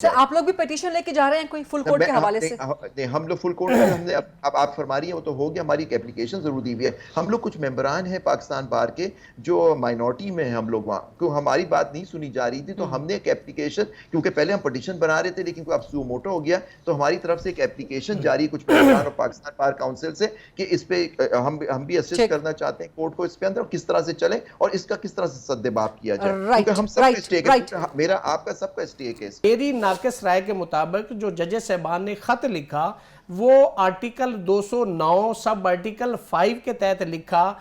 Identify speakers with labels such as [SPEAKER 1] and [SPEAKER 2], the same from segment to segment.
[SPEAKER 1] آپ لوگ بھی پیٹیشن لے کے جا رہے ہیں کوئی فل کورٹ کے حوالے سے؟
[SPEAKER 2] ہم لوگ فل کورٹ ہم نے اب آپ فرما رہی ہیں وہ تو ہو گیا، ہماری ایک اپلیکیشن ضرور دی ہوئی ہے. ہم لوگ کچھ ممبران ہیں پاکستان بار کے جو مائنورٹی میں ہیں، ہم لوگ وہاں کیوں ہماری بات نہیں سنی جا رہی تھی، تو ہم نے ایک اپلیکیشن، کیونکہ پہلے ہم پٹیشن بنا رہے تھے لیکن کوئی اب سو موٹو ہو گیا، تو ہماری طرف سے ایک اپلیکیشن جاری کچھ ممبران اور پاکستان بار کاؤنسل سے کہ اس پہ ہم بھی اسسٹ کرنا چاہتے ہیں کورٹ کو اس پہ اندر کس طرح سے چلیں اور اس کا کس طرح سے سدباب کیا جائے، کیونکہ ہم سب کا اسٹیک ہے، میرا آپ کا سب کا اسٹیک ہے.
[SPEAKER 3] میری ناقص رائے کے مطابق جو ججز صاحبان نے خط لکھا وہ آرٹیکل 209 سب آرٹیکل 5 کے تحت لکھا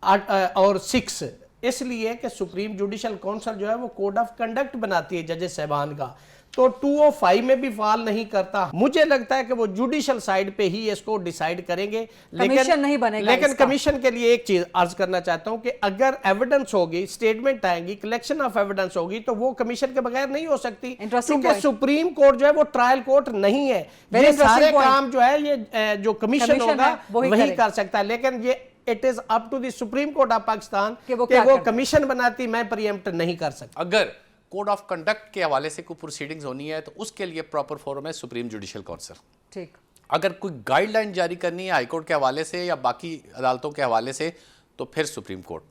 [SPEAKER 3] اور 6، اس لیے کہ سپریم جوڈیشل کونسل جو ہے وہ کوڈ آف کنڈکٹ بناتی ہے ججز صاحبان کا، تو 205 میں بھی فعال نہیں کرتا. مجھے لگتا ہے کہ وہ جوڈیشل سائیڈ پہ ہی اس کو ڈیسائیڈ کریں گے، لیکن کمیشن کے لیے ایک چیز عرض کرنا چاہتا ہوں کہ اگر ایویڈنس ہوگی، سٹیٹمنٹ آئیں گی، کلیکشن آف ایویڈنس ہوگی تو وہ کمیشن کے بغیر نہیں ہو سکتی، کیونکہ سپریم کورٹ جو ہے وہ ٹرائل کورٹ نہیں ہے. یہ سارے کام جو ہے یہ جو کمیشن ہوگا وہی کر سکتا ہے، لیکن یہ it is up to the Supreme Court of Pakistan کہ وہ کمیشن بناتی، میں پریمپٹ نہیں کر سکتا.
[SPEAKER 4] اگر کوڈ آف کنڈکٹ کے حوالے سے کوئی پروسیڈنگز ہونی ہے تو اس کے لیے پراپر فورم ہے سپریم جوڈیشل کونسل.
[SPEAKER 1] ٹھیک.
[SPEAKER 4] اگر کوئی گائیڈ لائن جاری کرنی ہے ہائی کورٹ کے حوالے سے یا باقی عدالتوں کے حوالے سے تو پھر سپریم کورٹ.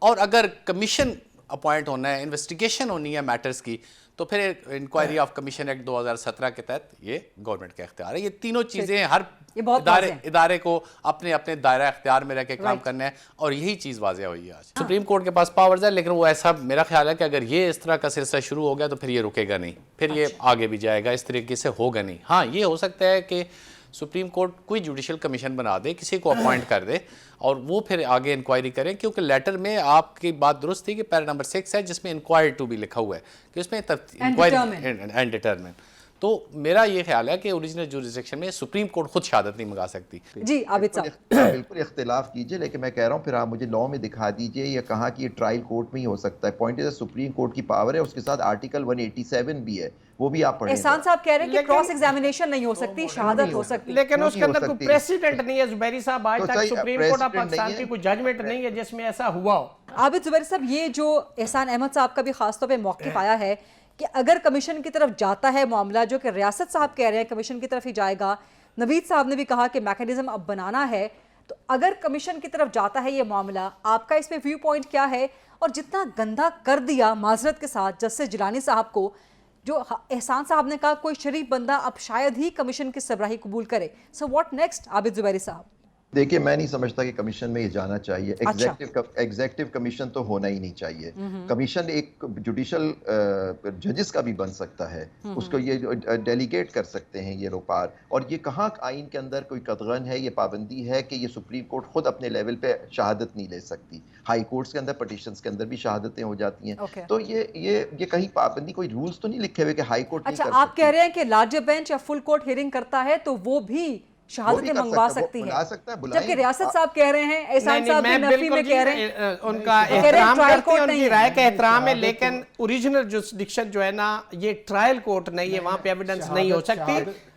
[SPEAKER 4] اور اگر کمیشن اپوائنٹ ہونا ہے، انویسٹیگیشن ہونی ہے میٹرز کی، تو پھر انکوائری آف کمیشن ایکٹ 2017 کے تحت یہ گورنمنٹ کا اختیار ہے. یہ تینوں چیزیں ہر ادارے کو اپنے اپنے دائرہ اختیار میں رہ کے کام کرنا ہے، اور یہی چیز واضح ہوئی ہے آج. سپریم کورٹ کے پاس پاورز ہے، لیکن وہ ایسا میرا خیال ہے کہ اگر یہ اس طرح کا سلسلہ شروع ہو گیا تو پھر یہ رکے گا نہیں، پھر یہ آگے بھی جائے گا، اس طریقے سے ہوگا نہیں. ہاں یہ ہو سکتا ہے کہ سپریم کورٹ کوئی جوڈیشل کمیشن بنا دے، کسی کو اپوائنٹ کر دے اور وہ پھر آگے انکوائری کریں، کیونکہ لیٹر میں آپ کی بات درست تھی کہ پیرا نمبر 6 ہے جس میں انکوائری ٹو بھی لکھا ہوا ہے کہ اس میں انکوائری ڈیٹرمن. تو میرا یہ خیال ہے کہ اوریجنل جوریسڈکشن میں سپریم کورٹ خود شہادت نہیں منگا سکتی.
[SPEAKER 1] جی عابد صاحب
[SPEAKER 2] بالکل اختلاف کیجئے، لیکن میں کہہ رہا ہوں پھر آپ مجھے لاء میں دکھا دیجئے یا کہاں کہ یہ ٹرائل کورٹ میں ہی ہو سکتا ہے. پوائنٹ از سپریم کورٹ کی پاور ہے، اس کے ساتھ آرٹیکل 187 بھی ہے، وہ بھی آپ پڑھیں.
[SPEAKER 1] احسان صاحب کہہ رہے ہیں کہ کراس ایگزامینیشن نہیں ہو سکتی، شہادت ہو سکتی،
[SPEAKER 3] لیکن اس کے اندر کوئی پریسیڈنٹ نہیں ہے. زبیری صاحب آج تک سپریم کورٹ آف پاکستان کی کوئی ججمنٹ نہیں ہے جس میں ایسا ہوا ہو.
[SPEAKER 1] عابد زبیری صاحب یہ جو احسان احمد صاحب کا بھی خاص طور پہ موقف آیا ہے کہ اگر کمیشن کی طرف جاتا ہے معاملہ، جو کہ ریاست صاحب کہہ رہے ہیں کمیشن کی طرف ہی جائے گا، نوید صاحب نے بھی کہا کہ میکنزم اب بنانا ہے، تو اگر کمیشن کی طرف جاتا ہے یہ معاملہ، آپ کا اس پہ ویو پوائنٹ کیا ہے؟ اور جتنا گندہ کر دیا معذرت کے ساتھ جسٹس جیلانی صاحب کو، جو احسان صاحب نے کہا کوئی شریف بندہ اب شاید ہی کمیشن کی سربراہی قبول کرے، سو واٹ نیکسٹ عابد زبیری صاحب؟
[SPEAKER 2] دیکھیے میں نہیں سمجھتا کہ کمیشن میں یہ جانا چاہیے. ایگزیکٹو کمیشن تو ہونا ہی نہیں چاہیے. کمیشن ایک جوڈیشل ججز کا بھی بن سکتا ہے، اس کو یہ ڈیلیگیٹ کر سکتے ہیں یہ لوگ پار. اور یہ کہاں آئین کے اندر کوئی قدغن ہے، یہ پابندی ہے کہ یہ سپریم کورٹ خود اپنے لیول پہ شہادت نہیں لے سکتی. ہائی کورٹس کے اندر پٹیشنز کے اندر بھی شہادتیں ہو جاتی ہیں. تو یہ کہیں پابندی، کوئی رولز تو نہیں لکھے ہوئے کہ ہائی کورٹ نہیں کر سکتی.
[SPEAKER 1] اچھا آپ کہہ رہے ہیں کہ لارجر بینچ یا فل کورٹ ہیئرنگ کرتا ہے تو وہ بھی شہادتیں منگوا سکتی ہے، جبکہ ریاست صاحب کہہ رہے ہیں، احسان صاحب بھی نفی میں کہہ رہے ہیں.
[SPEAKER 3] ان کا احترام کرتے ہیں، ان کی رائے کا احترام ہے، لیکن اوریجنل جوریسڈکشن جو ہے نا یہ ٹرائل کورٹ نہیں ہے، وہاں پہ ایویڈنس نہیں ہو سکتی.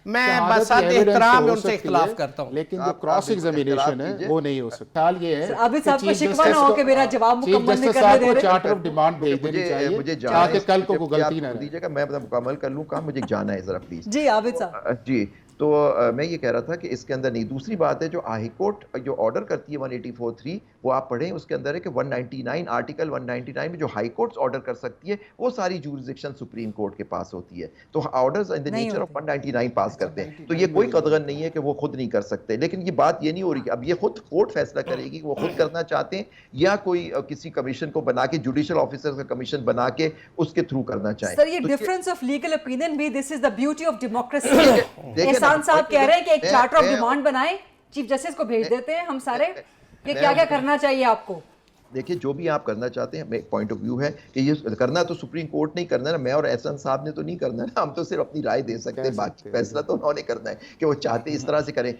[SPEAKER 3] میں بس احترام ان سے اختلاف کرتا ہوں،
[SPEAKER 5] لیکن جو کراس ایگزامینیشن ہے وہ نہیں ہو سکتا. حال یہ ہے
[SPEAKER 1] عابد صاحب کو شکوہ نہ ہو کہ میرا جواب مکمل نہیں کرنے دے رہے.
[SPEAKER 5] چارٹر آف ڈیمانڈ بھیج دینی چاہیے تاکہ کل کو کوئی غلطی نہ رہے.
[SPEAKER 2] میں مکمل کر لوں کام، مجھے جانا ہے ذرا پلیز.
[SPEAKER 1] جی عابد صاحب.
[SPEAKER 2] جی تو میں یہ کہہ رہا تھا کہ اس کے اندر نہیں. دوسری بات ہے جو ہائی کورٹ جو آرڈر کرتی ہے 184(3) وہ آپ پڑھیں، اس کے اندر ہے کہ 199 آرٹیکل 199 میں جو ہائی کورٹس آرڈر کر سکتی ہے وہ ساری جوریسڈکشن سپریم کورٹ کے پاس ہوتی ہے. تو orders in the nature of 199 پاس کرتے ہیں، تو یہ کوئی قدغن نہیں ہے کہ وہ خود نہیں کر سکتے. لیکن یہ بات یہ نہیں ہو رہی کہ اب یہ خود کورٹ فیصلہ کرے گی کہ وہ خود کرنا چاہتے ہیں یا کوئی کسی کمیشن کو بنا کے، جوڈیشل آفیسر کا کمیشن بنا کے اس کے تھرو کرنا چاہیں.
[SPEAKER 1] سر یہ ڈیفرنس آف لیگل اوپینین بھی، دس از دا بیوٹی آف ڈیموکریسی. احسان صاحب کہہ رہے ہیں کہ ایک چارٹر آف ڈیمانڈ بنائیں، چیف جسٹس کو بھیج دیتے ہیں ہم سارے کہ کیا کیا کرنا چاہیے آپ کو.
[SPEAKER 2] دیکھیں جو بھی آپ کرنا چاہتے ہیں، ایک پوائنٹ آف ویو ہے کہ یہ کرنا تو سپریم کورٹ نہیں کرنا ہے، میں اور احسان صاحب نے تو نہیں کرنا ہے، ہم تو صرف اپنی رائے دے سکتے ہیں، باقی فیصلہ تو انہوں نے کرنا ہے کہ وہ چاہتے اس طرح سے کریں.